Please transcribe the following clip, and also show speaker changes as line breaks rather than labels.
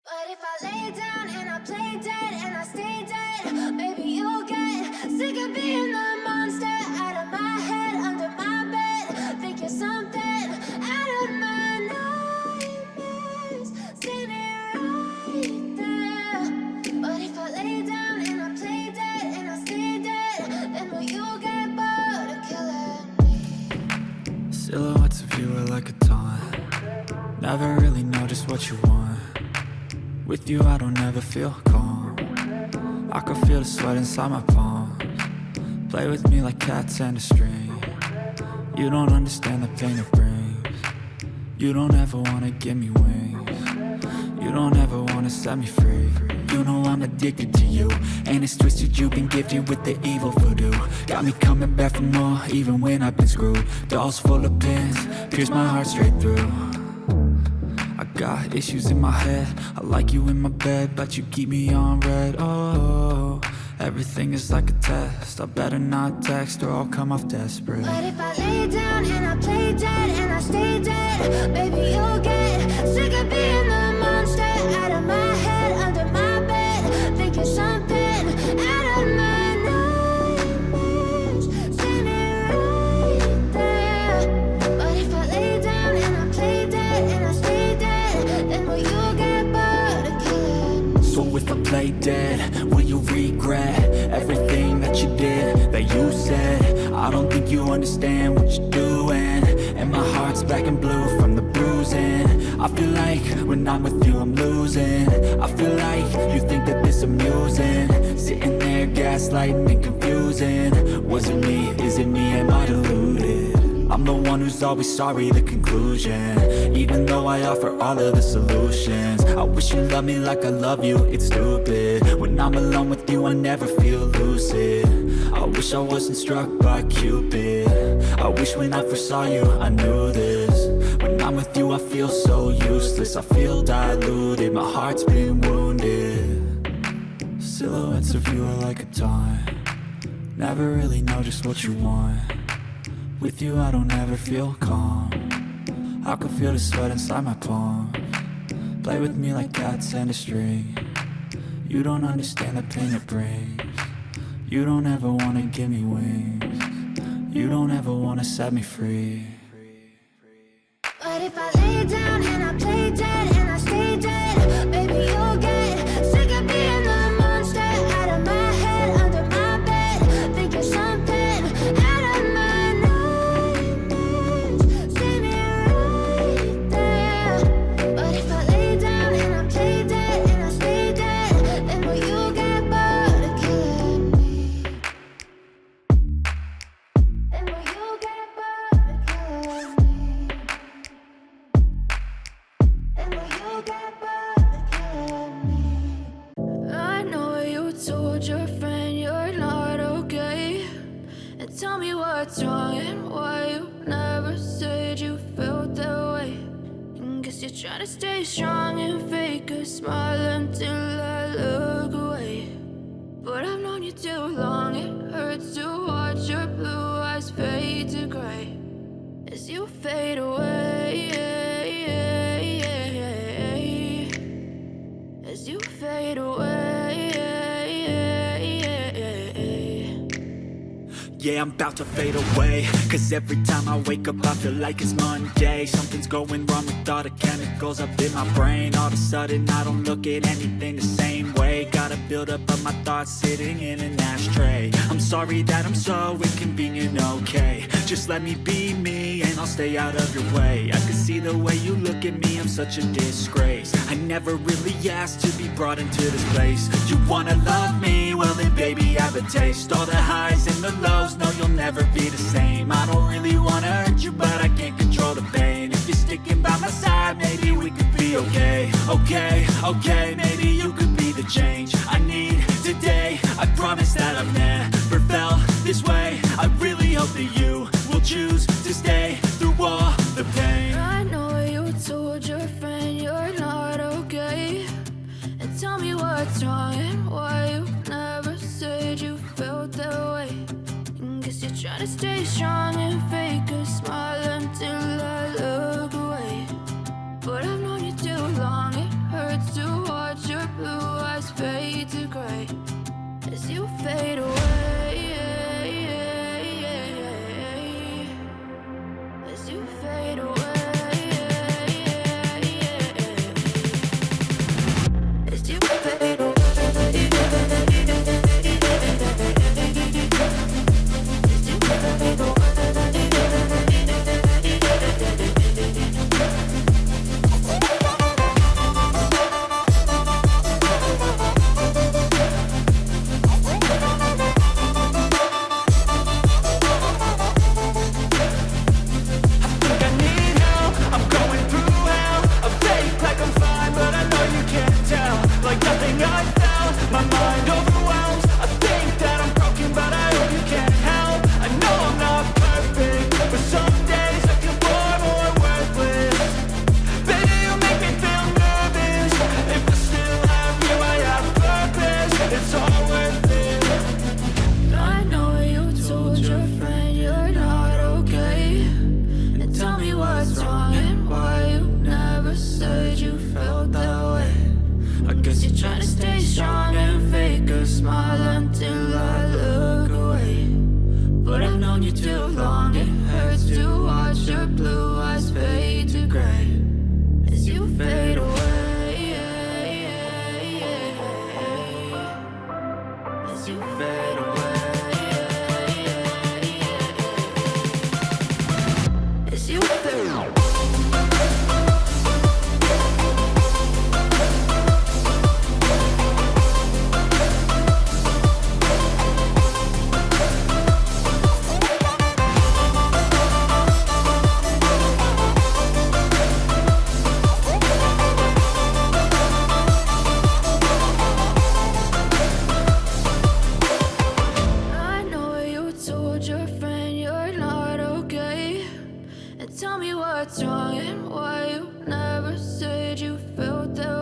But if I lay down and I play dead and I stay dead, maybe you'll get sick of being the monster out of my head, under my bed. Think you're something out of my nightmares. See me right there. But if I lay down and I play dead and I stay dead, then will you get bored of killing me?
Silhouettes of you are like a taunt. Never really know just what you want. With you I don't ever feel calm. I can feel the sweat inside my palms. Play with me like cats and a string. You don't understand the pain it brings. You don't ever wanna give me wings. You don't ever wanna set me free. You know I'm addicted to you, and it's twisted, you've been gifted with the evil voodoo. Got me coming back for more, even when I've been screwed. Dolls full of pins, pierce my heart straight through. I got issues in my head, I like you in my bed, but you keep me on red. Oh, everything is like a test, I better not text or I'll come off desperate.
But if I lay down and I play dead and I stay dead, maybe you'll get sick of being the monster out of my head, under my bed. Think you're something out of my nightmares. See me right there. But if I lay down and I play dead and I stay dead, then will you get bored of killing me?
So if I play dead, will you regret everything that you did, that you said? I don't think you understand what you're doing, and my heart's black and blue from the bruising. I feel like when I'm with you I'm losing. I feel like you think that this amusing, sitting there gaslighting and confusing. Was it me? Is it me? Am I deluded? I'm the one who's always sorry, the conclusion. Even though I offer all of the solutions, I wish you loved me like I love you, it's stupid. When I'm alone with you I never feel lucid. I wish I wasn't struck by Cupid. I wish when I first saw you I knew this. When I'm with you I feel so useless, I feel diluted, my heart's been wounded. Silhouettes of you are like a taunt. Never really know just what you want. With you I don't ever feel calm. I can feel the sweat inside my palms. Play with me like cats and a string. You don't understand the pain it brings. You don't ever wanna give me wings. You don't ever wanna set me free.
But if I lay down and I play dead and I stay dead, maybe you'll get sick of being the monster out of my head, under my bed. Think you're something out of my nightmares. See me right there. But if I lay down and I play dead and I stay dead, then will you get bored of killing me? Then will you get bored of killing me? Then will you get bored of killing me? I know you told your friend you're not okay, and tell me what's wrong and why you never said you felt that way. And guess you're trying to stay strong and fake a smile until I look away. But I've known you too long, it hurts to watch your blue eyes fade to gray as you fade away, as you fade away.
Yeah, I'm about to fade away, cause every time I wake up I feel like it's Monday. Something's going wrong with all the chemicals up in my brain. All of a sudden I don't look at anything the same way. Gotta build up of my thoughts sitting in an ashtray. I'm sorry that I'm so inconvenient, okay. Just let me be me and I'll stay out of your way. I can see the way you look at me, I'm such a disgrace. I never really asked to be brought into this place. You wanna love me? Well then baby have a taste. All the highs and the lows, no you'll never be the same. I don't really wanna hurt you but I can't control the pain. If you're sticking by my side maybe we could be okay. Okay, maybe you could be the change I need today. I promise that I've never felt this way. I really hope that you will choose to stay through all the pain.
I know you told your friend you're not okay, and tell me what's wrong and why you never said you felt that way. And guess you're trying to stay strong and fake a smile until I look away. But I've known you too long, it hurts to watch Tell me what's wrong and why you never said you felt that way.